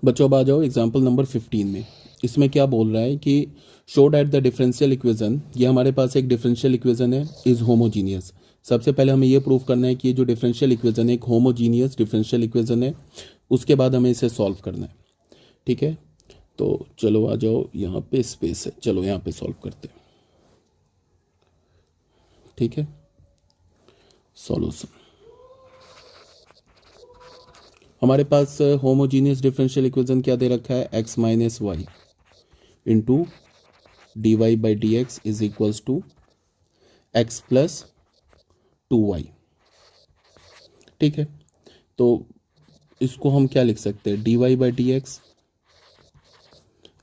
बच्चों अब आ जाओ एग्जाम्पल नंबर 15 में। इसमें क्या बोल रहा है कि show that the differential equation, ये हमारे पास एक डिफरेंशियल इक्वेशन है, इज होमोजीनियस। सबसे पहले हमें ये प्रूव करना है कि ये जो डिफरेंशियल इक्वेशन है एक होमोजीनियस डिफरेंशियल इक्वेशन है। उसके बाद हमें इसे सॉल्व करना है। ठीक है, तो चलो आ जाओ, यहाँ पे स्पेस है, चलो यहाँ पे सॉल्व करते हैं। ठीक है, सॉल्यूशन हमारे पास होमोजीनियस डिफरेंशियल इक्वेशन क्या दे रखा है, x minus y into d y by d x is equals to x plus 2y। ठीक है, तो इसको हम क्या लिख सकते हैं, d y by d x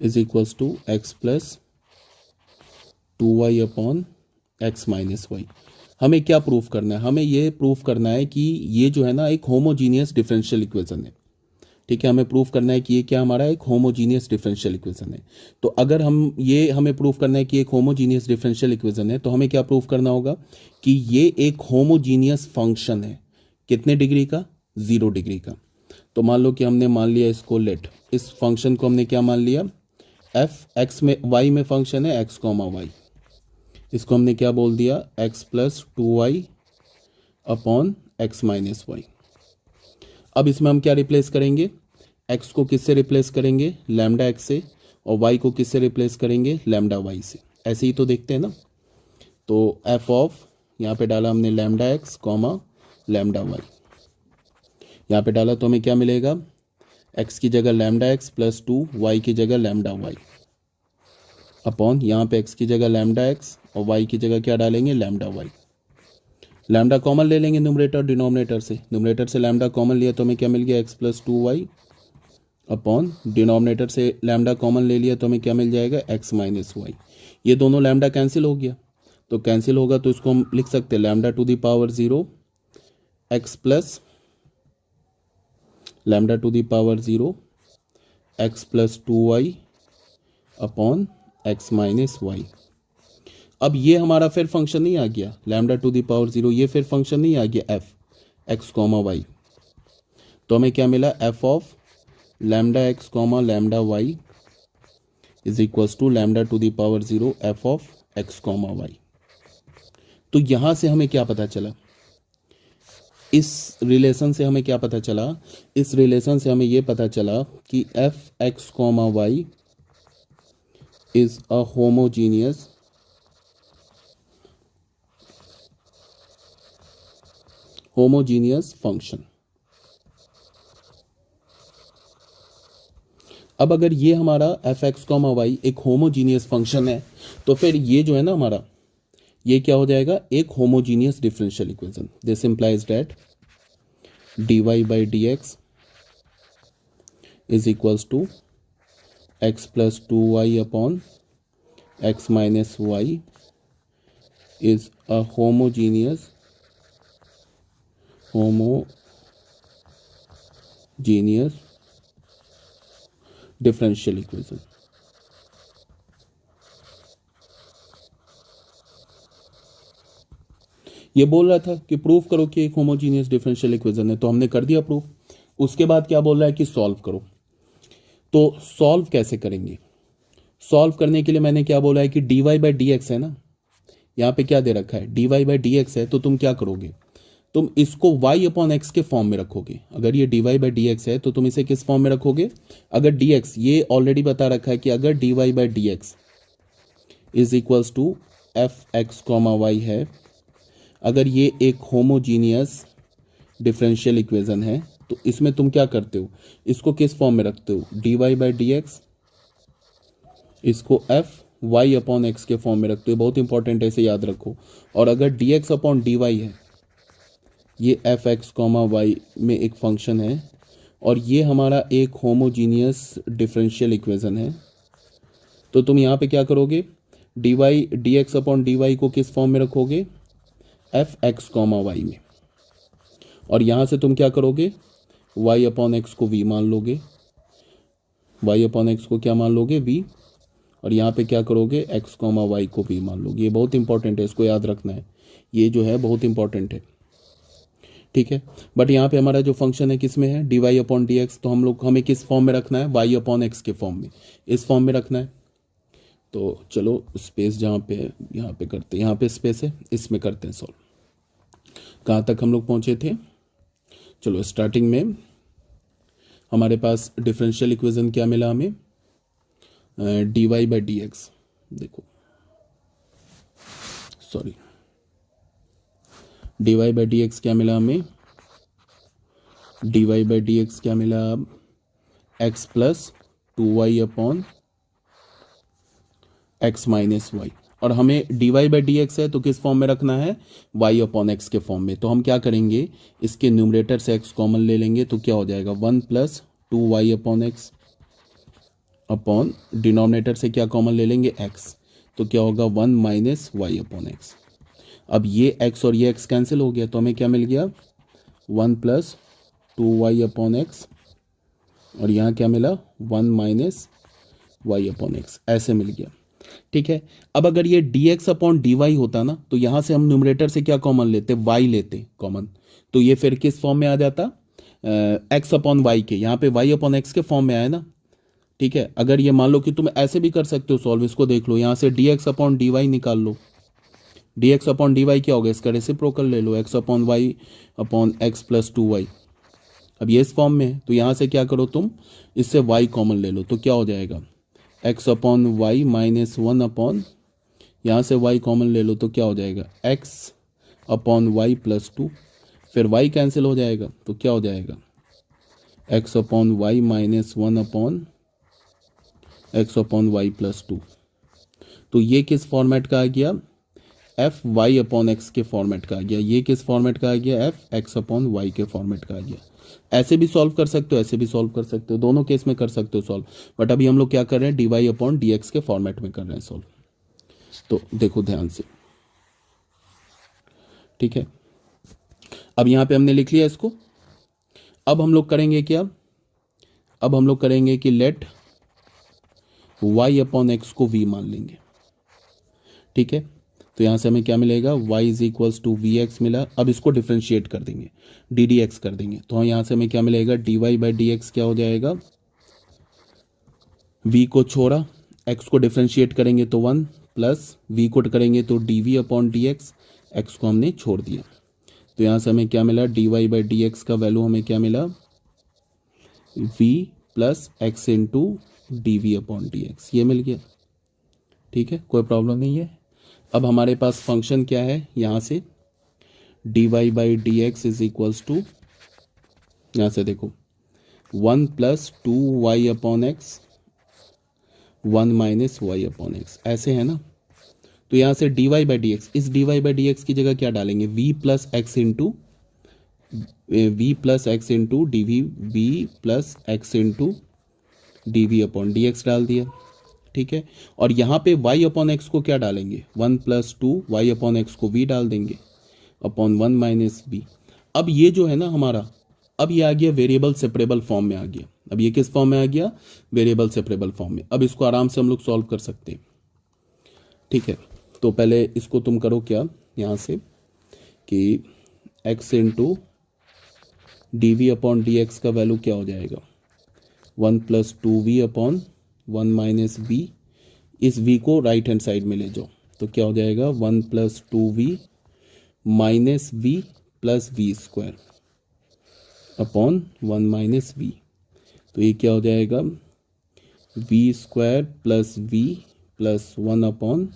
is equals to x plus 2y upon x minus y. हमें क्या प्रूफ करना है, हमें ये प्रूफ करना है कि ये जो है ना एक होमोजीनियस डिफरेंशियल इक्वेशन है। ठीक है, हमें प्रूफ करना है कि ये क्या हमारा एक होमोजीनियस डिफरेंशियल इक्वेशन है। तो अगर हम ये हमें प्रूफ करना है कि एक होमोजीनियस डिफरेंशियल इक्वेशन है, तो हमें क्या प्रूफ करना होगा कि ये एक होमोजीनियस फंक्शन है। कितने डिग्री का, 0 डिग्री का। तो मान लो कि हमने मान लिया इसको लेट, इस फंक्शन को हमने क्या मान लिया, एफ एक्स में वाई में फंक्शन है एक्स कॉमा वाई, इसको हमने क्या बोल दिया, x plus 2y upon x minus y. अब इसमें हम क्या रिप्लेस करेंगे, x को किससे रिप्लेस करेंगे, लैम्डा x से, और y को किससे रिप्लेस करेंगे, लैम्डा y से। ऐसे ही तो देखते हैं ना। तो f ऑफ, यहाँ पे डाला हमने lambda x comma lambda y, यहाँ पे डाला तो हमें क्या मिलेगा, x की जगह लैम्डा x प्लस 2, y की जगह लैम्डा y अपॉन, यहाँ पे x की जगह लैम्डा x और y की जगह क्या डालेंगे, लैम्डा y। लैम्डा कॉमन ले लेंगे न्यूमरेटर डिनोमिनेटर से, न्यूमरेटर से लैम्डा कॉमन लिया तो हमें क्या मिल गया, x plus 2y upon denominator से लैम्डा कॉमन ले लिया तो हमें क्या मिल जाएगा, एक्स माइनस वाई। ये दोनों लैम्डा कैंसिल हो गया, तो कैंसिल होगा तो इसको हम लिख सकते हैं lambda to the power 0 x plus lambda to the power 0 x plus 2y upon x minus y. अब ये हमारा फिर फंक्शन नहीं आ गया लैम्डा टू द पावर 0, ये फिर फंक्शन नहीं आ गया एफ एक्स कॉमा वाई। तो हमें क्या मिला, f of lambda x comma lambda y is equals to lambda to the power 0 f of x comma y. तो यहां से हमें क्या पता चला, इस रिलेशन से हमें क्या पता चला, इस रिलेशन से हमें यह पता चला कि f x comma y is a homogeneous function. अब अगर ये हमारा एफ एक्स कॉमा वाई एक होमोजीनियस फंक्शन है, तो फिर ये जो है ना हमारा, ये क्या हो जाएगा, एक homogeneous differential equation. This implies that d y by d x is equals to x plus 2y upon x minus y is a homogeneous differential equation. ये बोल रहा था कि प्रूफ करो कि एक होमोजीनियस डिफरेंशियल इक्वेशन है, तो हमने कर दिया प्रूफ। उसके बाद क्या बोल रहा है कि सॉल्व करो। तो सॉल्व कैसे करेंगे, सॉल्व करने के लिए मैंने क्या बोला है कि d y by d x है ना, यहाँ पे क्या दे रखा है, d y by d x है, तो तुम क्या करोगे, तुम इसको y अपॉन एक्स के फॉर्म में रखोगे। अगर ये d y by d x है तो तुम इसे किस फॉर्म में रखोगे, अगर डी एक्स, ये ऑलरेडी बता रखा है कि अगर d y by d x is equals to f x comma y है, अगर ये एक होमोजीनियस डिफरेंशियल इक्वेशन है, तो इसमें तुम क्या करते हो, इसको किस फॉर्म में रखते हो, d y by d x, इसको एफ वाई अपॉन एक्स के फॉर्म में रखते हो। बहुत इंपॉर्टेंट है, इसे याद रखो। और अगर d x upon d y है, ये एफ एक्स कॉमा वाई में एक फंक्शन है, और ये हमारा एक होमोजीनियस डिफरेंशियल इक्वेशन है, तो तुम यहाँ पे क्या करोगे, d y d x upon d y को किस फॉर्म में रखोगे, एफ एक्स कॉमा वाई में, और यहाँ से तुम क्या करोगे, y अपॉन एक्स को v मान लोगे, y अपॉन एक्स को क्या मान लोगे, v, और यहाँ पे क्या करोगे, x कॉमा वाई को v मान लोगे। ये बहुत इंपॉर्टेंट है, इसको याद रखना है, ये जो है बहुत इंपॉर्टेंट है। ठीक है। बट यहाँ पे हमारा जो फंक्शन है किस में है, d y upon d x, तो हमें किस फॉर्म में रखना है, वाई अपॉन एक्स के फॉर्म में, इस फॉर्म में रखना है। तो चलो स्पेस जहाँ पे है यहाँ पे करते हैं, यहाँ पे स्पेस है, इसमें करते हैं सॉल्व। कहाँ तक हम लोग पहुँचे थे, चलो स्टार्टिंग में हमारे पास डिफरेंशियल इक्वेशन क्या मिला हमें, d y by d x, देखो sorry d y by d x क्या मिला हमें, d y by d x क्या मिला, अब x plus 2y upon x minus y, और हमें d y by d x है तो किस फॉर्म में रखना है, y अपॉन एक्स के फॉर्म में। तो हम क्या करेंगे, इसके न्यूमरेटर से x कॉमन ले लेंगे तो क्या हो जाएगा, 1 plus 2y upon x, upon denominator से क्या कॉमन ले लेंगे, x, तो क्या होगा 1 माइनस वाई अपॉन एक्स। अब ये x और ये x कैंसिल हो गया तो हमें क्या मिल गया, 1 प्लस 2y अपॉन एक्स, और यहाँ क्या मिला 1 माइनस वाई अपॉन एक्स, ऐसे मिल गया। ठीक है। अब अगर ये dx अपॉन dy होता ना, तो यहाँ से हम न्यूमरेटर से क्या कॉमन लेते, y लेते कॉमन, तो ये फिर किस फॉर्म में आ जाता, x अपॉन वाई के, यहाँ पे y अपॉन एक्स के फॉर्म में आया ना। ठीक है। अगर ये मान लो कि तुम ऐसे भी कर सकते हो सॉल्व, इसको देख लो, यहाँ से dx अपॉन dy निकाल लो, dx अपॉन dy क्या होगा, इसका रेसिप्रोकल ले लो, x upon y upon x plus 2y। अब ये इस फॉर्म में है तो यहाँ से क्या करो तुम, इससे y कॉमन ले लो, तो क्या हो जाएगा, x upon y minus 1 upon, यहाँ से y कॉमन ले लो तो क्या हो जाएगा, x अपॉन वाई प्लस 2, फिर y कैंसिल हो जाएगा तो क्या हो जाएगा, x upon y minus 1 upon x upon y plus 2। तो ये किस फॉर्मेट का आ गया, एफ वाई अपॉन एक्स के फॉर्मेट का आ गया। ये किस फॉर्मेट का आ गया, एफ एक्स अपॉन वाई के फॉर्मेट का आ गया। ऐसे भी सॉल्व कर सकते हो, ऐसे भी सॉल्व कर सकते हो, दोनों केस में कर सकते हो सॉल्व, बट अभी हम लोग क्या कर रहे हैं, d y upon d x के फॉर्मेट में कर रहे हैं सॉल्व। तो देखो ध्यान से, ठीक है। अब यहाँ पे हमने लिख लिया इसको। अब हम लोग करेंगे क्या, अब हम लोग करेंगे कि लेट y अपॉन एक्स को v मान लेंगे। ठीक है। तो यहाँ से हमें क्या मिलेगा, y is equals to v x मिला। अब इसको डिफ्रेंशिएट कर देंगे, डी डी एक्स कर देंगे, तो यहाँ से हमें क्या मिलेगा, d y by d x क्या हो जाएगा, v को छोड़ा, x को डिफ्रेंशिएट करेंगे तो 1 प्लस v को करेंगे तो d v upon d x, x को हमने छोड़ दिया। तो यहाँ से हमें क्या मिला, d y by d x का वैल्यू हमें क्या मिला, v plus x into d v upon d x, ये मिल गया। ठीक है, कोई प्रॉब्लम नहीं है। अब हमारे पास फंक्शन क्या है, यहाँ से d y by d x is equals to, यहाँ से देखो 1 plus 2y upon x, 1 minus y upon x, ऐसे है ना। तो यहाँ से d y by d x, इस d y by d x की जगह क्या डालेंगे, v plus x into d v, v plus x into d v upon d x डाल दिया। ठीक है। और यहाँ पे y अपॉन एक्स को क्या डालेंगे, 1 प्लस 2y अपॉन एक्स को v डाल देंगे अपॉन 1 माइनस v। अब ये जो है ना हमारा, अब ये आ गया वेरिएबल सेपरेबल फॉर्म में आ गया। अब ये किस फॉर्म में आ गया, वेरिएबल सेपरेबल फॉर्म में। अब इसको आराम से हम लोग सॉल्व कर सकते हैं। ठीक है। तो पहले इसको तुम करो क्या, यहाँ से कि x into d v upon d x का वैल्यू क्या हो जाएगा, 1 plus 2v upon 1 minus v, इस v को राइट हैंड साइड में ले जाओ तो क्या हो जाएगा, 1 plus 2v minus v plus v square upon 1 minus v। तो ये क्या हो जाएगा, v square plus v plus 1 upon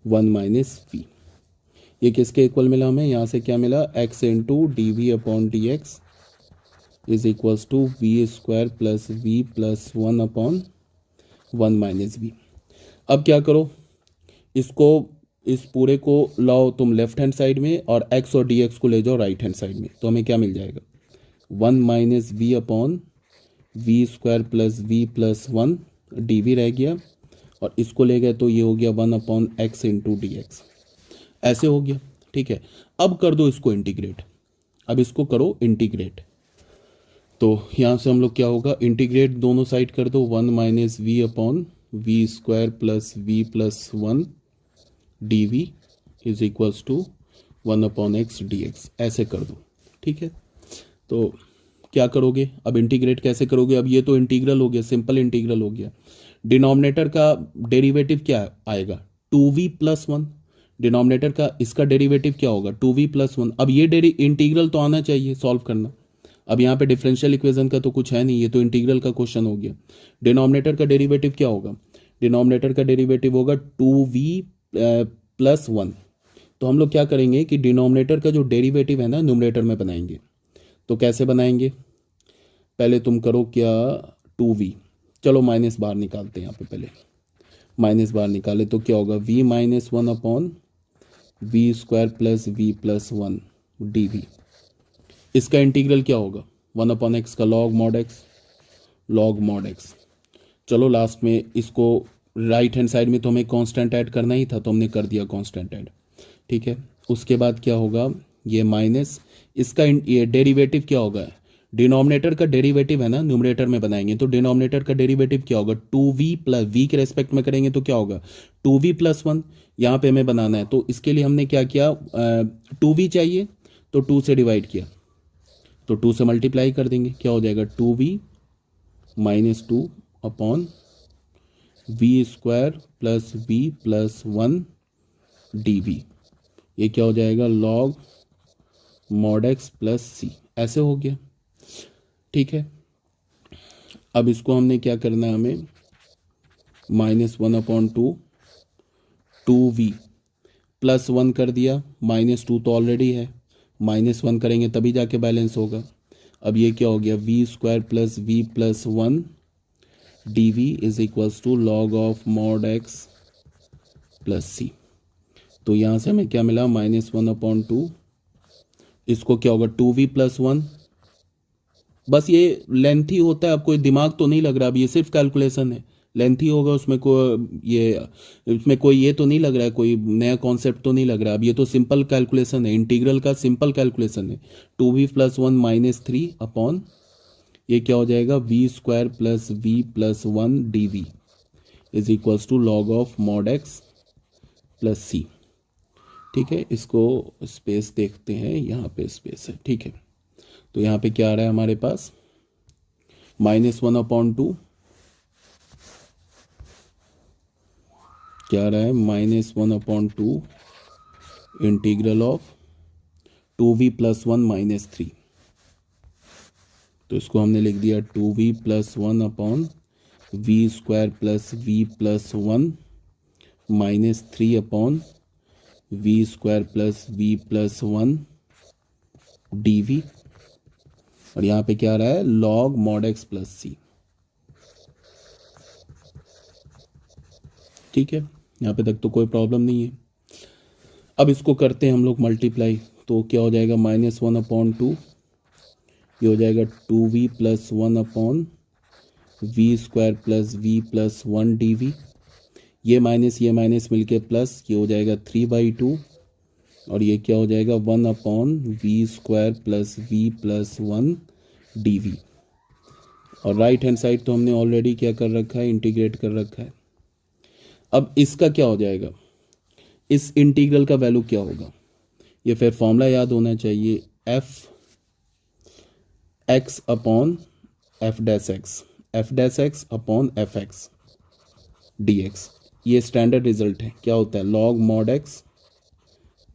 1 minus v। ये किसके इक्वल मिला हमें, यहाँ से क्या मिला, x into d v upon d x is equals to v square plus v plus 1 upon 1 minus v. अब क्या करो, इसको, इस पूरे को लाओ तुम लेफ्ट हैंड साइड में और x और dx को ले जाओ राइट हैंड साइड में, तो हमें क्या मिल जाएगा, 1 minus v upon v square plus v plus 1, d v रह गया, और इसको ले गए तो ये हो गया 1 upon x into D x, ऐसे हो गया। ठीक है। अब कर दो इसको इंटीग्रेट, अब इसको करो इंटीग्रेट। तो यहाँ से हम लोग क्या होगा, इंटीग्रेट दोनों साइड कर दो, 1 minus v upon v square plus v plus 1 d v is equals to 1 upon x d x, ऐसे कर दो। ठीक है, तो क्या करोगे अब, इंटीग्रेट कैसे करोगे? अब ये तो इंटीग्रल हो गया, सिंपल इंटीग्रल हो गया। डिनोमिनेटर का डेरिवेटिव क्या आएगा? 2v+1। डिनोमिनेटर का इसका डेरिवेटिव क्या होगा? 2v+1। अब ये इंटीग्रल तो आना चाहिए सॉल्व करना। अब यहाँ पे डिफरेंशियल इक्वेशन का तो कुछ है नहीं, ये तो इंटीग्रल का क्वेश्चन हो गया। डिनोमिनेटर का डेरिवेटिव क्या होगा? डिनोमिनेटर का डेरिवेटिव होगा 2v+1। तो हम लोग क्या करेंगे कि डिनोमिनेटर का जो डेरिवेटिव है ना न्यूमरेटर में बनाएंगे। तो कैसे बनाएंगे? पहले तुम करो क्या, 2v, चलो माइनस बार निकालते हैं यहाँ पे। पहले माइनस बार निकाले तो क्या होगा? v-1/v² + v+1 dv। इसका इंटीग्रल क्या होगा? 1/x का log mod x, log mod x। चलो लास्ट में इसको राइट हैंड साइड में तो हमें कांस्टेंट ऐड करना ही था, तो हमने कर दिया कांस्टेंट ऐड। ठीक है, उसके बाद क्या होगा? ये माइनस इसका ये डेरिवेटिव क्या होगा? डिनोमिनेटर का डेरिवेटिव है ना न्यूमरेटर में बनाएंगे, तो डिनोमिनेटर का डेरिवेटिव क्या होगा? 2v+v के रेस्पेक्ट में करेंगे तो क्या होगा? 2v+1। यहाँ पे हमें बनाना है, तो इसके लिए हमने क्या किया, 2v चाहिए तो 2 से डिवाइड किया, तो 2 से मल्टीप्लाई कर देंगे, क्या हो जाएगा? 2v - 2 upon v² + v+1 dv। ये क्या हो जाएगा? log mod x + c। ऐसे हो गया। ठीक है, अब इसको हमने क्या करना है, हमें -1/2 2v+1 कर दिया, -2 तो ऑलरेडी है, -1 करेंगे तभी जाके बैलेंस होगा। अब ये क्या हो गया? v² + v+1 dv = log of mod x + c। तो यहाँ से हमें क्या मिला? -1/2, इसको क्या होगा? 2v+1। बस ये लेंथी होता है, अब कोई दिमाग तो नहीं लग रहा, अब ये सिर्फ कैलकुलेशन है, लेंथी होगा, उसमें इसमें कोई ये तो नहीं लग रहा है, कोई नया कॉन्सेप्ट तो नहीं लग रहा। अब ये तो सिंपल कैलकुलेशन है, इंटीग्रल का सिंपल कैलकुलेशन है। 2v+1 - 3 अपॉन ये क्या हो जाएगा? v² + v+1 dv = log of mod x + c। ठीक है, इसको स्पेस देखते हैं, यहाँ पे स्पेस है। ठीक है, तो यहाँ पे क्या आ रहा है हमारे पास? -1/2 क्या आ रहा है? -1/2 इंटीग्रल ऑफ 2v+1 - 3। तो इसको हमने लिख दिया 2v+1 upon v² + v+1 -3 upon v² + v+1 dv। और यहाँ पे क्या आ रहा है? log mod x + c। ठीक है, यहाँ पे तक तो कोई प्रॉब्लम नहीं है। अब इसको करते हैं हम लोग मल्टीप्लाई, तो क्या हो जाएगा? -1/2 ये हो जाएगा 2v+1 upon v² + v+1 dv। ये माइनस मिलके प्लस, ये हो जाएगा 3/2, और ये क्या हो जाएगा? 1/v² + v+1 dv। और राइट हैंड साइड तो हमने ऑलरेडी क्या कर रखा है? इंटीग्रेट कर रखा है। अब इसका क्या हो जाएगा? इस इंटीग्रल का वैल्यू क्या होगा? ये फिर फॉर्मूला याद होना चाहिए, f(x) upon f'(x) upon fx dx। ये स्टैंडर्ड रिजल्ट है। क्या होता है? log mod x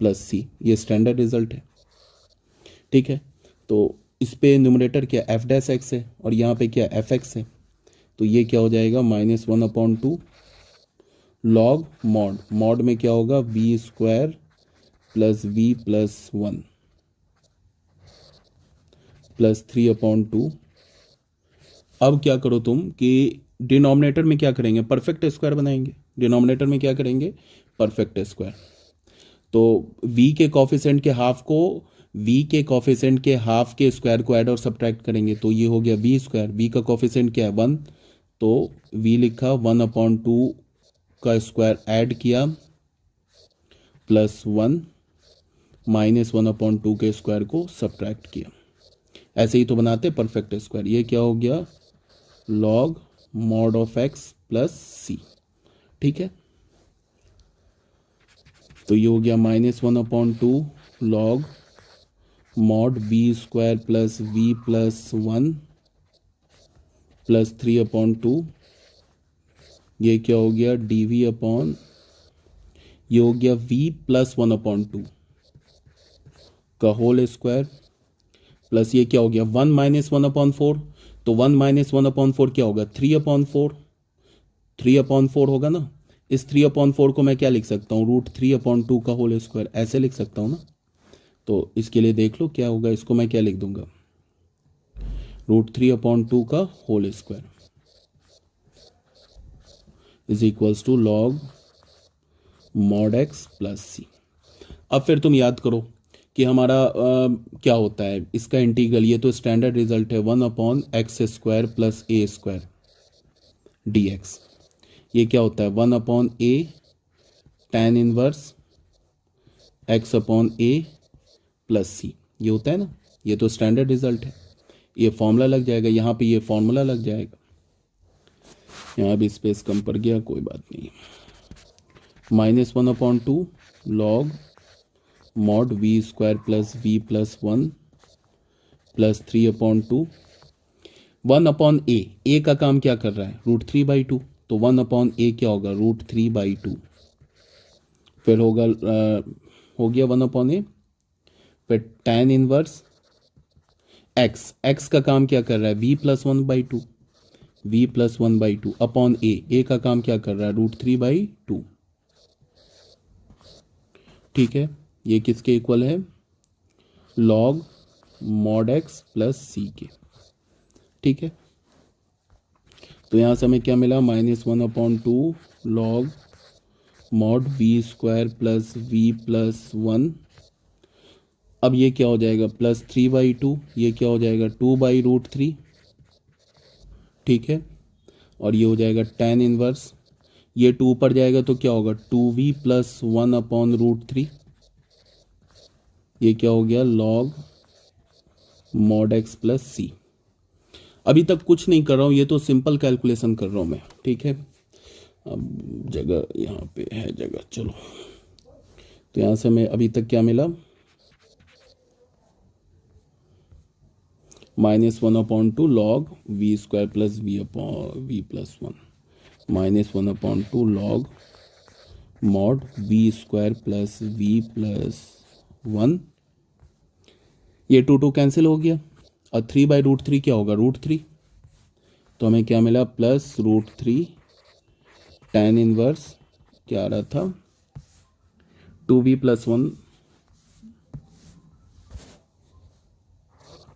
+ c। ये स्टैंडर्ड रिजल्ट है। ठीक है, तो इस पे न्यूमरेटर क्या f'(x) है और यहाँ पे क्या fx है, तो ये क्या हो जाएगा? -1/2 log mod में क्या होगा? v² + v+1 + 3/2। अब क्या करो तुम कि डिनोमिनेटर में क्या करेंगे? परफेक्ट स्क्वायर बनाएंगे। डिनोमिनेटर में क्या करेंगे? Perfect square. तो v के कॉफिशेंट के हाफ को v के कॉफिशेंट के हाफ के स्क्वायर को ऐड और सब्ट्रैक्ट करेंगे, तो ये हो गया v²। v का कॉफिशेंट क्या है? 1, तो v लिखा, 1/2 का स्क्वायर ऐड किया +1 -1/2 के स्क्वायर को सब्ट्रैक्ट किया। ऐसे ही तो बनाते परफेक्ट स्क्वायर। ये क्या हो गया? log mod of x + c। ठीक है, तो ये हो गया -1/2 log mod v square plus v plus 1 plus 3/2, ये क्या हो गया डी वी अपॉन, ये हो गया v प्लस 1/2 का होल स्क्वायर, प्लस ये क्या हो गया 1 माइनस 1/4, तो 1 माइनस 1/4 क्या होगा 3/4, 3/4 होगा ना। इस 3/4 को मैं क्या लिख सकता हूँ, √3/2 का होल स्क्वायर, ऐसे लिख सकता हूँ ना। तो इसके लिए देख लो क्या होगा, इसको मैं क्या लिख दूंगा, √3/2 का whole square is equals to log mod x plus c. अब फिर तुम याद करो कि हमारा क्या होता है इसका इंटीग्रल, ये तो स्टैंडर्ड रिजल्ट है 1/x² प्लस a² dx। ये क्या होता है 1/a tan inverse x/a plus सी, ये होता है ना। ये तो स्टैंडर्ड रिजल्ट है, ये फॉर्मूला लग जाएगा यहाँ पे, ये फॉर्मूला लग जाएगा। यहाँ भी स्पेस कम पड़ गया, कोई बात नहीं। -1/2 log mod v square plus v plus 1 plus 3/2, 1/a, a का काम क्या कर रहा है √3/2, तो 1/a क्या होगा √3/2, फिर होगा हो गया 1/a, फिर tan इनवर्स x, x का काम क्या कर रहा है v plus 1/2, v plus 1/2 upon a का काम क्या कर रहा है √3/2। ठीक है, ये किसके इक्वल है लॉग मॉड x प्लस सी के। ठीक है, तो यहां से हमें क्या मिला -1/2 log mod v square plus v plus 1, अब ये क्या हो जाएगा प्लस 3/2, ये क्या हो जाएगा 2/√3। ठीक है, और ये हो जाएगा tan इनवर्स, ये 2 पर जाएगा तो क्या होगा 2v प्लस 1/√3, ये क्या हो गया लॉग मॉड x प्लस सी। अभी तक कुछ नहीं कर रहा हूँ, ये तो सिंपल कैलकुलेशन कर रहा हूँ मैं। ठीक है, अब जगह यहाँ पे है जगह, चलो। तो यहाँ से हमें अभी तक क्या मिला -1/2 log v square plus v plus 1, -1/2 log mod v square plus v plus 1, ये 2 कैंसिल हो गया, और 3/√3 क्या होगा √3, तो हमें क्या मिला प्लस √3 tan इनवर्स क्या आ रहा था 2v plus 1,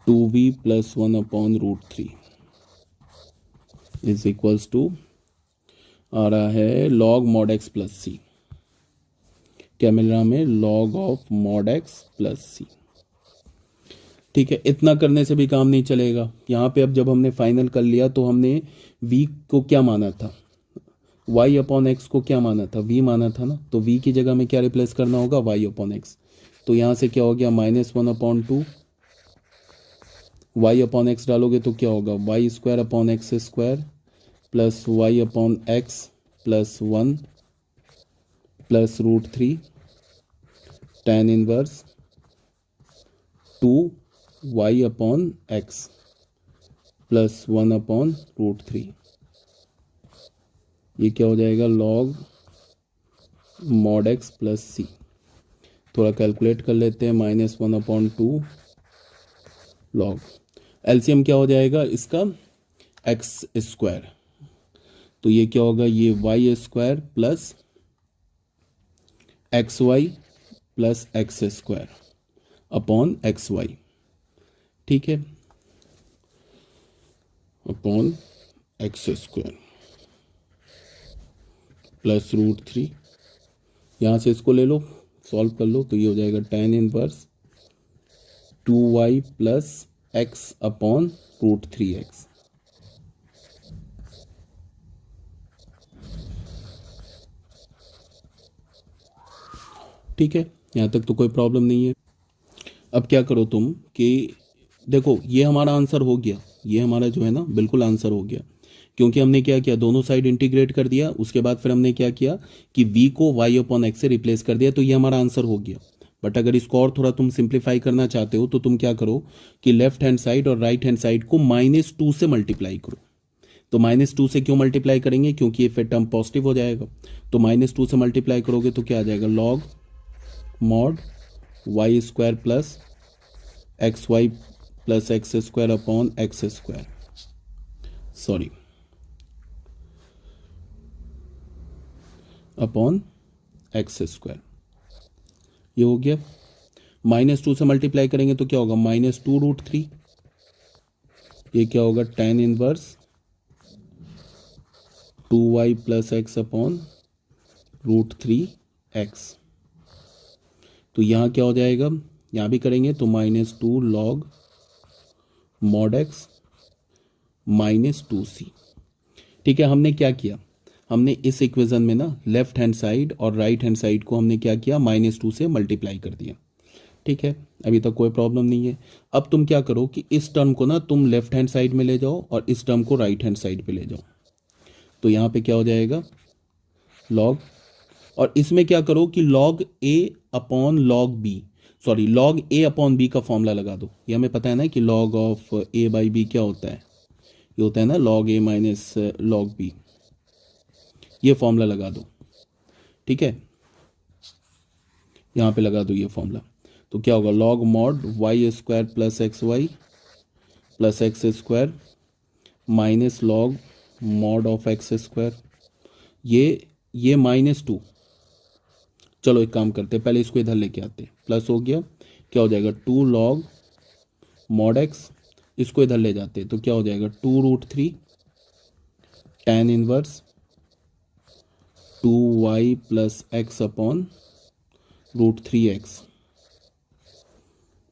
2v plus 1/√3 is equals to आ रहा है log mod x plus c. क्या मिल रहा है हमें log of mod x plus c. ठीक है, इतना करने से भी काम नहीं चलेगा। यहाँ पे अब जब हमने फाइनल कर लिया तो हमने v को क्या माना था, y/x को क्या माना था v माना था ना, तो v की जगह में क्या रिप्लेस करना होगा y/x। तो यहाँ से क्या हो गया -1/2 y/x डालोगे तो क्या होगा y² plus y/x plus 1 plus √3 tan inverse 2y/x plus 1/√3, ये क्या हो जाएगा लॉग मॉड x प्लस सी। थोड़ा कैलकुलेट कर लेते हैं, -1/2 लॉग, एलसीएम क्या हो जाएगा इसका x², तो ये क्या होगा ये y² plus xy plus x² upon xy। ठीक है, अपॉन x² प्लस √3, यहाँ से इसको ले लो सॉल्व कर लो, तो ये हो जाएगा tan inverse 2y plus x upon √3x। ठीक है, यहाँ तक तो कोई प्रॉब्लम नहीं है। अब क्या करो तुम कि देखो ये हमारा आंसर हो गया, ये हमारा जो है ना बिल्कुल आंसर हो गया, क्योंकि हमने क्या किया दोनों साइड इंटीग्रेट कर दिया, उसके बाद फिर हमने क्या किया कि v को y/x से रिप्लेस कर दिया, तो ये हमारा आंसर हो गया। बट अगर इसको और थोड़ा तुम सिंप्लीफाई करना चाहते हो तो तुम क्या करो कि लेफ्ट हैंड साइड और राइट हैंड साइड को -2 से मल्टीप्लाई करो। तो -2 से क्यों मल्टीप्लाई करेंगे, क्योंकि ये फिर टर्म पॉजिटिव हो जाएगा। तो -2 से मल्टीप्लाई करोगे तो क्या आ जाएगा, log mod y² plus xy plus x² upon x², sorry upon x²। ये हो गया। -2 से मल्टीप्लाई करेंगे तो क्या होगा, -2√3। ये क्या होगा, tan inverse 2y plus x upon √3x। तो यहाँ क्या हो जाएगा, यहाँ भी करेंगे तो -2 log mod x -2c। ठीक है, हमने क्या किया, हमने इस इक्वेशन में ना लेफ्ट हैंड साइड और राइट हैंड साइड को हमने क्या किया, -2 से मल्टीप्लाई कर दिया। ठीक है, अभी तक कोई प्रॉब्लम नहीं है। अब तुम क्या करो कि इस टर्म को ना तुम लेफ्ट हैंड साइड में ले जाओ और इस टर्म को राइट हैंड साइड पे ले जाओ। तो यहाँ पे क्या हो जाएगा, लॉग, और इसमें क्या करो कि log a upon log b, sorry log a upon b का फॉर्मूला लगा दो। ये हमें पता है ना कि log of a by b क्या होता है, ये होता है ना log a minus log b। ये फॉर्मूला लगा दो। ठीक है, यहाँ पे लगा दो ये फॉर्मूला। तो क्या होगा, log mod y² plus xy plus x² minus log mod of x²। ये -2, चलो एक काम करते हैं, पहले इसको इधर लेके आते हैं, प्लस हो गया, क्या हो जाएगा 2 log मॉड x, इसको इधर ले जाते हैं तो क्या हो जाएगा 2√3 tan inverse 2y plus x upon √3x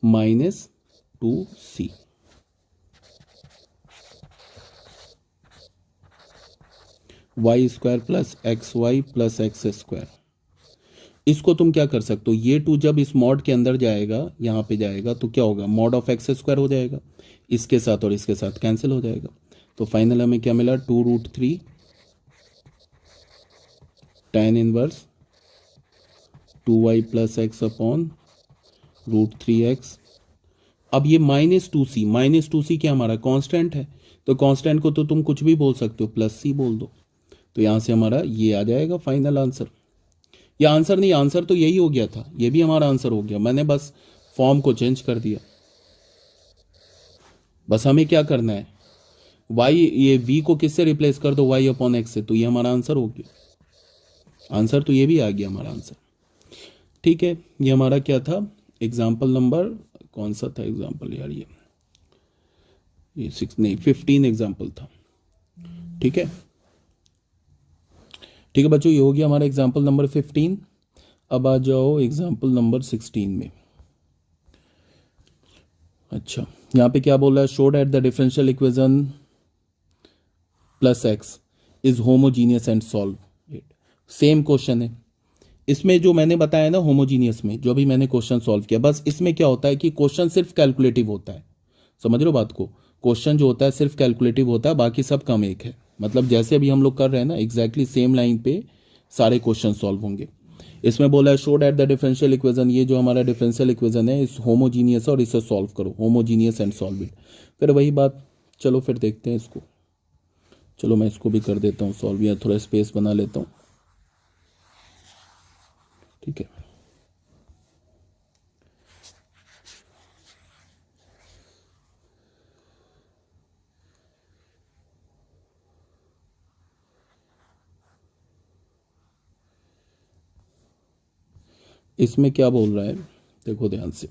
-2c। y² plus xy plus x²। इसको तुम क्या कर सकते हो, ये 2 जब इस मॉड के अंदर जाएगा, यहाँ पे जाएगा तो क्या होगा, मॉड ऑफ x² हो जाएगा, इसके साथ और इसके साथ कैंसिल हो जाएगा। तो फाइनल हमें क्या मिला, 2√3 tan inverse 2y plus x upon √3x। अब ये -2c क्या हमारा कांस्टेंट है, तो कांस्टेंट को तो तुम कुछ भी बोल सकते हो, प्लस c बोल दो। तो यहाँ से हमारा ये आ जाएगा फाइनल आंसर। ये आंसर नहीं, आंसर तो यही हो गया था, ये भी हमारा आंसर हो गया, मैंने बस फॉर्म को चेंज कर दिया। बस हमें क्या करना है, y, ये v को किससे रिप्लेस कर दो, y अपॉन x से, तो ये हमारा आंसर हो गया। आंसर तो ये भी आ गया हमारा आंसर। ठीक है, ये हमारा क्या था, एग्जाम्पल नंबर कौन सा था एग्जाम्पल यार, ये 15 एग्जाम्पल था। ठीक है, ठीक है बच्चों, ये हो गया हमारा एग्जाम्पल नंबर 15। अब आ जाओ एग्जाम्पल नंबर 16 में। अच्छा, यहाँ पे क्या बोल रहा है, show that the differential equation plus x is homogeneous and solve it. Same question है, इसमें जो मैंने बताया ना होमोजीनियस में, जो भी मैंने क्वेश्चन सॉल्व किया, बस इसमें क्या होता है कि क्वेश्चन सिर्फ कैलकुलेटिव होता है, समझ रहे हो बात को, क्वेश्चन जो होता है सिर्फ कैलकुलेटिव होता है, बाकी सब काम एक है। मतलब जैसे अभी हम लोग कर रहे हैं ना, एग्जैक्टली सेम लाइन पे सारे क्वेश्चन सॉल्व होंगे। इसमें बोला है show that the differential equation, ये जो हमारा डिफरेंशियल इक्वेशन है इस होमोजीनियस है और इसे सॉल्व करो, होमोजीनियस एंड सॉल्व इट। फिर वही बात, चलो फिर देखते हैं इसको। चलो मैं इसको भी कर देता हूँ सॉल्व, या थोड़ा स्पेस बना लेता हूँ। ठीक है, इसमें क्या बोल रहा है, देखो ध्यान से।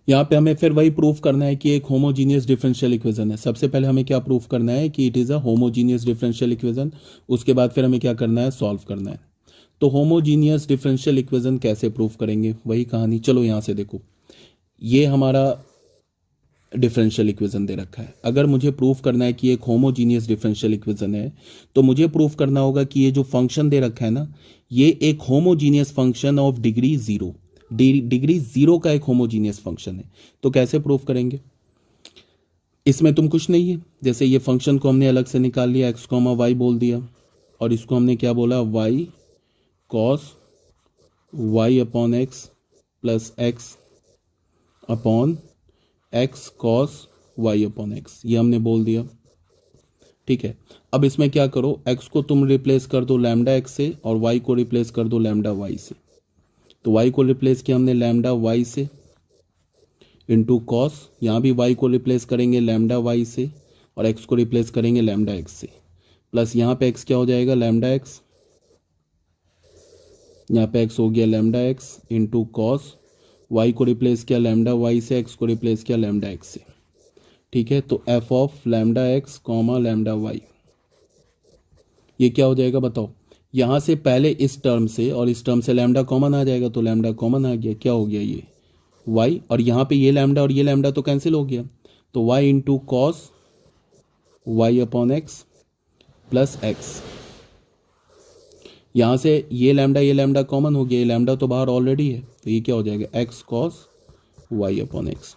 यहाँ पे हमें फिर वही प्रूफ करना है कि एक होमोजीनियस डिफरेंशियल इक्वेशन है। सबसे पहले हमें क्या प्रूफ करना है कि it is a homogeneous differential equation, उसके बाद फिर हमें क्या करना है, सॉल्व करना है। तो होमोजीनियस डिफरेंशियल इक्वेशन कैसे प्रूफ करेंगे, वही कहानी। चलो यहाँ से देखो, ये हमारा डिफरेंशियल इक्वेशन दे रखा है। अगर मुझे प्रूफ करना है कि एक होमोजीनियस डिफरेंशियल इक्वेशन है, तो मुझे प्रूफ करना होगा कि ये जो फंक्शन दे रखा है ना, ये एक homogeneous function of degree 0, degree 0 का एक होमोजीनियस फंक्शन है। तो कैसे प्रूफ करेंगे, इसमें तुम कुछ नहीं है, जैसे ये फंक्शन को हमने अलग से निकाल लिया, x, y बोल दिया, और इसको हमने क्या बोला, y cos y upon x plus x upon x cos y upon x, ये हमने बोल दिया। ठीक है, अब इसमें क्या करो, x को तुम रिप्लेस कर दो लैम्डा x से और y को रिप्लेस कर दो लैम्डा y से। तो y को रिप्लेस किया हमने लैम्डा y से इंटू कॉस, यहाँ भी y को रिप्लेस करेंगे लैम्डा y से और x को रिप्लेस करेंगे लैम्डा x से, प्लस यहाँ पे x क्या हो जाएगा लैम्डा x, यहाँ पे x हो गया lambda x into cos, y को रिप्लेस किया लैम्डा y से, x को रिप्लेस किया लैम्डा x से। ठीक है, तो f of lambda x comma lambda y, ये क्या हो जाएगा बताओ। यहाँ से पहले इस टर्म से और इस टर्म से लैम्डा कॉमन आ जाएगा, तो लैम्डा कॉमन आ गया, क्या हो गया ये y, और यहाँ पे ये लैम्डा और ये लैम्डा तो कैंसिल हो गया, तो y into cos y upon x plus x. यहाँ से ये लैम्डा कॉमन हो गया, ये लैम्डा तो बाहर ऑलरेडी है, तो ये क्या हो जाएगा x cos y upon x.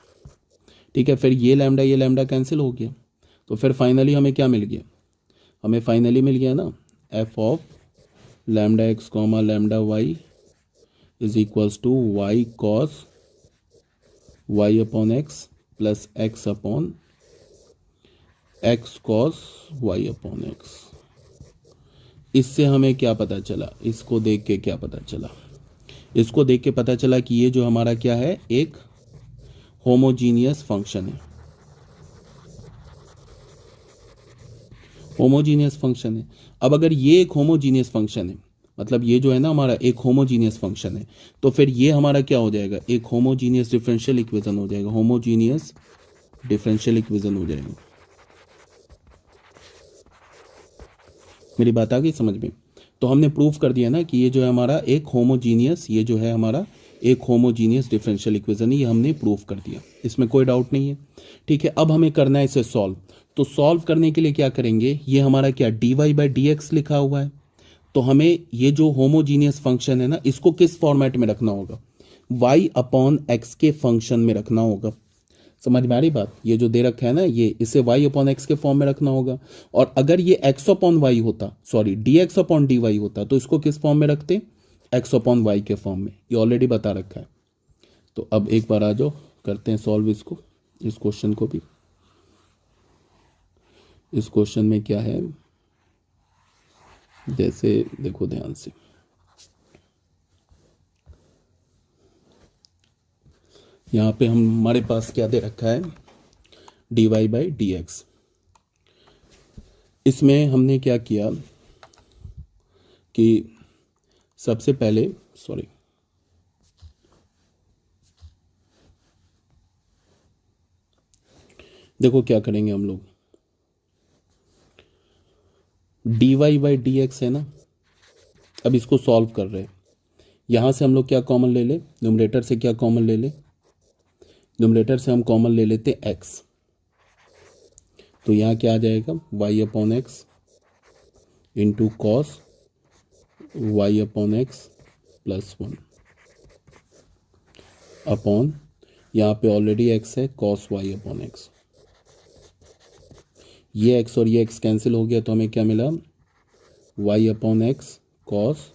ठीक है, फिर ये लैम्डा कैंसिल हो गया, तो फिर फाइनली हमें क्या मिल गया, हमें फाइनली मिल गया ना f of lambda x comma lambda y is equals to y cos y upon x plus x upon x cos y upon x. इससे हमें क्या पता चला, इसको देख के क्या पता चला, इसको देख के पता चला कि ये जो हमारा क्या है, एक होमोजीनियस फंक्शन है, होमोजीनियस फंक्शन है। अब अगर ये एक होमोजीनियस फंक्शन है, मतलब ये जो है ना हमारा एक होमोजीनियस फंक्शन है, तो फिर ये हमारा क्या हो जाएगा, एक होमोजीनियस डिफरेंशियल इक्वेशन हो जाएगा, होमोजीनियस डिफरेंशियल इक्वेशन हो जाएगा। मेरी बात आ गई समझ में। तो हमने प्रूफ कर दिया ना कि ये जो है हमारा एक होमोजीनियस, ये जो है हमारा एक होमोजीनियस डिफरेंशियल इक्वेशन है, ये हमने प्रूफ कर दिया, इसमें कोई डाउट नहीं है। ठीक है, अब हमें करना है इसे सॉल्व। तो सॉल्व करने के लिए क्या करेंगे, ये हमारा क्या dy बाई डी एक्स लिखा हुआ है, तो हमें ये जो होमोजीनियस फंक्शन है ना, इसको किस फॉर्मेट में रखना होगा, y अपॉन एक्स के फंक्शन में रखना होगा। समझ में आ रही बात, ये जो दे रखा है ना, ये इसे y अपॉन एक्स के फॉर्म में रखना होगा। और अगर ये x अपॉन वाई होता, सॉरी dx अपॉन dy होता, तो इसको किस फॉर्म में रखते, x अपॉन वाई के फॉर्म में, ये ऑलरेडी बता रखा है। तो अब एक बार आ जाओ, करते हैं सॉल्व इसको, इस क्वेश्चन को भी। इस क्वेश्चन में क्या है, जैसे देखो ध्यान से, यहाँ पे हमारे पास क्या दे रखा है, dy बाई डी एक्स। इसमें हमने क्या किया कि सबसे पहले, सॉरी देखो क्या करेंगे हम लोग, dy बाई डी एक्स है ना, अब इसको सॉल्व कर रहे हैं। यहाँ से हम लोग क्या कॉमन ले ले, न्यूमरेटर से क्या कॉमन ले ले, न्यूमरेटर से हम कॉमन ले लेते x, तो यहाँ क्या आ जाएगा y upon x into cos y upon x plus 1 upon, यहाँ पे ऑलरेडी x है, कॉस वाई अपॉन एक्स। ये x और ये x कैंसिल हो गया, तो हमें क्या मिला, y upon x cos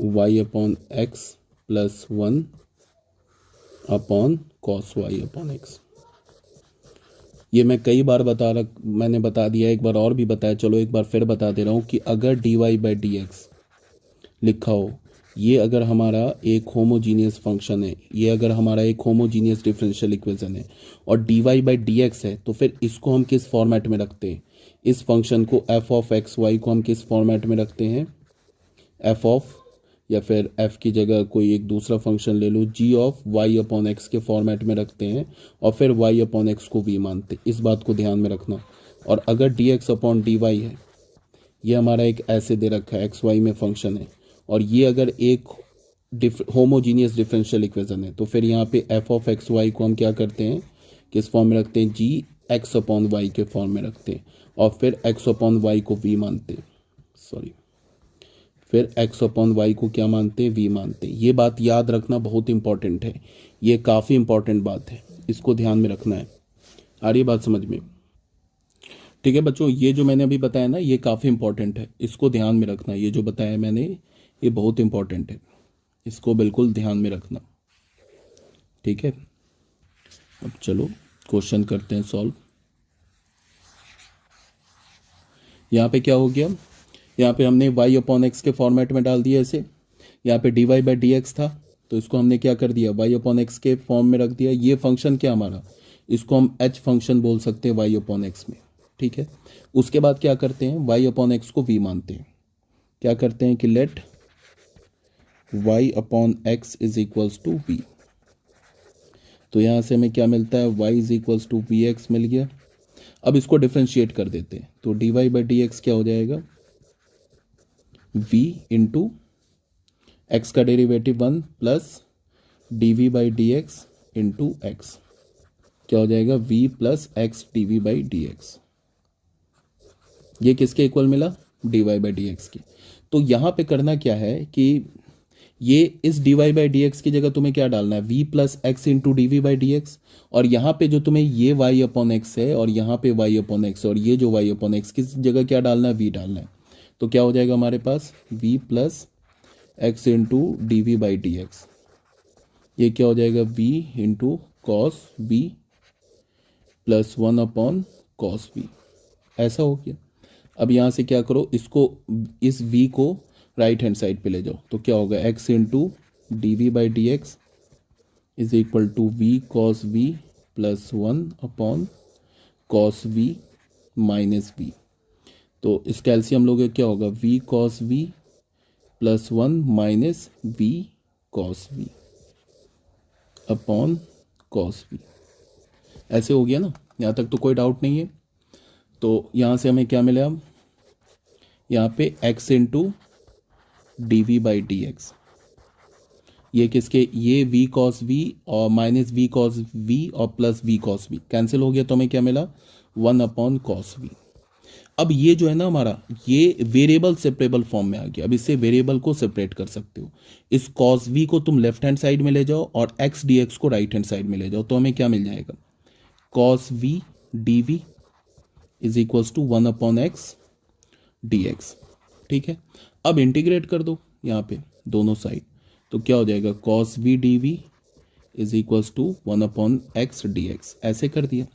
y upon x plus 1 upon cos y upon x. ये मैं कई बार मैंने बता दिया, एक बार और भी बताया, चलो एक बार फिर बता दे रहा हूँ कि अगर dy बाई डी एक्स लिखा हो, ये अगर हमारा एक होमोजीनियस फंक्शन है, ये अगर हमारा एक होमोजीनियस डिफरेंशियल इक्वेशन है और dy बाई डी एक्स है, तो फिर इसको हम किस फॉर्मेट में रखते हैं, इस फंक्शन को f ऑफ एक्स वाई को हम किस फॉर्मेट में रखते हैं, f ऑफ, या फिर f की जगह कोई एक दूसरा फंक्शन ले लो, g of y upon x के फॉर्मेट में रखते हैं और फिर y अपॉन एक्स को v मानते, इस बात को ध्यान में रखना। और अगर dx अपॉन dy है, ये हमारा एक ऐसे दे रखा है xy में फंक्शन है, और ये अगर एक होमोजीनियस डिफरेंशियल इक्वेशन है, तो फिर यहाँ पे f ऑफ एक्स वाई को हम क्या करते हैं, किस फॉर्म में रखते हैं, g x अपॉन वाई के फॉर्म में रखते हैं और फिर x अपॉन वाई को v मानते हैं, सॉरी फिर x अपॉन वाई को क्या मानते हैं, v मानते हैं। ये बात याद रखना बहुत इंपॉर्टेंट है, ये काफ़ी इंपॉर्टेंट बात है, इसको ध्यान में रखना है। आ रही बात समझ में। ठीक है बच्चों, ये जो मैंने अभी बताया ना ये काफ़ी इंपॉर्टेंट है, इसको ध्यान में रखना। ये जो बताया मैंने ये बहुत इंपॉर्टेंट है, इसको बिल्कुल ध्यान में रखना। ठीक है, अब चलो क्वेश्चन करते हैं सॉल्व। यहाँ पे क्या हो गया, यहाँ पे हमने y अपॉन एक्स के फॉर्मेट में डाल दिया इसे। यहाँ पे dy बाई डी एक्स था तो इसको हमने क्या कर दिया, y अपॉन एक्स के फॉर्म में रख दिया। ये फंक्शन क्या हमारा, इसको हम h फंक्शन बोल सकते हैं y अपॉन एक्स में। ठीक है, उसके बाद क्या करते हैं, y अपॉन एक्स को v मानते हैं। क्या करते हैं कि let y upon x is equals to v। तो यहाँ से हमें क्या मिलता है, y is equals to v x मिल गया। अब इसको डिफ्रेंशिएट कर देते हैं तो dy बाई डी एक्स क्या हो जाएगा, v इंटू एक्स का derivative 1 plus dv by d x into x, क्या हो जाएगा v plus x dv by d x. ये किसके इक्वल मिला, dy बाई डी एक्स की। तो यहाँ पे करना क्या है कि ये इस dy बाई डी एक्स की जगह तुम्हें क्या डालना है, v plus x into d v by d x. और यहाँ पे जो तुम्हें ये y अपॉन एक्स है और यहाँ पे y अपॉन एक्स और ये जो y अपॉन एक्स की जगह क्या डालना है, v डालना है। तो क्या हो जाएगा हमारे पास v plus x into d v by d x. ये क्या हो जाएगा, v into cos v plus 1 upon cos v। ऐसा हो गया। अब यहाँ से क्या करो, इसको इस v को राइट हैंड साइड पे ले जाओ तो क्या होगा, x into d v by d x is equal to v cos v plus 1 upon cos v minus v। तो इसका एलसीएम लोगे क्या होगा, v cos v plus 1 minus v cos v upon cos v। ऐसे हो गया ना, यहाँ तक तो कोई डाउट नहीं है। तो यहाँ से हमें क्या मिला, यहाँ पे x into d v by d x, ये किसके, ये v कॉस v और माइनस v कॉस v और plus v cos v cancel हो गया तो हमें क्या मिला, 1 अपॉन कॉस v। अब ये जो है ना हमारा, ये वेरिएबल सेपरेबल फॉर्म में आ गया। अब इससे वेरिएबल को सेपरेट कर सकते हो। इस कॉस v को तुम लेफ्ट हैंड साइड में ले जाओ और x dx को राइट हैंड साइड में ले जाओ तो हमें क्या मिल जाएगा, cos v dv is equals to 1 upon x dx। ठीक है, अब इंटीग्रेट कर दो यहाँ पे दोनों साइड तो क्या हो जाएगा, cos v dv is equals to 1 upon x dx। ऐसे कर दिया।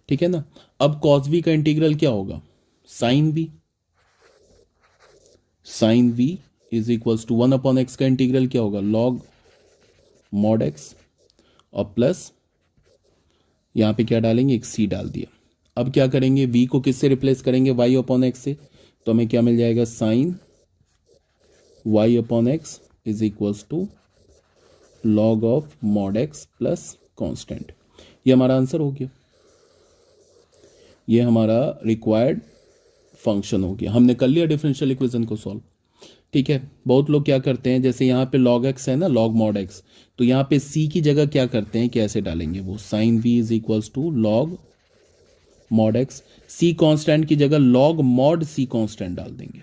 ठीक है ना। अब कॉस v का इंटीग्रल क्या होगा, sine v। Sine v is equals to 1 upon x का इंटीग्रल क्या होगा, लॉग मॉड एक्स और प्लस यहाँ पे क्या डालेंगे, एक c डाल दिया। अब क्या करेंगे, v को किससे रिप्लेस करेंगे, y अपॉन एक्स से। तो हमें क्या मिल जाएगा, sine y upon x is equals to log of mod x plus constant. ये हमारा आंसर हो गया, ये हमारा रिक्वायर्ड फंक्शन हो गया। हमने कर लिया डिफरेंशियल इक्वेशन को सॉल्व। ठीक है, बहुत लोग क्या करते हैं, जैसे यहाँ पे लॉग एक्स है ना, लॉग मॉड एक्स, तो यहाँ पे c की जगह क्या करते हैं, कैसे डालेंगे वो, sine v is equals to log mod x. c constant की जगह लॉग मॉड c कांस्टेंट डाल देंगे।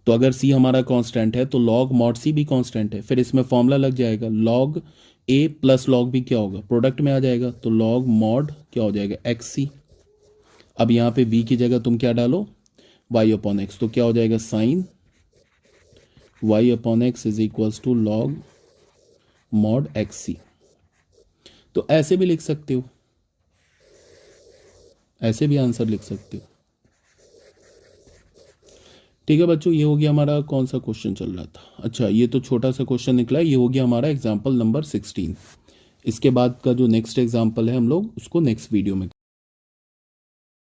तो अगर c हमारा कांस्टेंट है तो लॉग मॉड c भी कांस्टेंट है, फिर इसमें फॉर्मूला लग जाएगा, log a plus log b क्या होगा, प्रोडक्ट में आ जाएगा, तो लॉग मॉड क्या हो जाएगा, xc। अब यहाँ पे v की जगह तुम क्या डालो, y अपॉन एक्स, तो क्या हो जाएगा, sine y upon x is equals to log mod xc। तो ऐसे भी लिख सकते हो, ऐसे भी आंसर लिख सकते हो। ठीक है बच्चों, ये हो गया हमारा, कौन सा क्वेश्चन चल रहा था, अच्छा ये तो छोटा सा क्वेश्चन निकला, ये हो गया हमारा एग्जाम्पल नंबर 16। इसके बाद का जो नेक्स्ट एग्जाम्पल है हम लोग उसको नेक्स्ट वीडियो में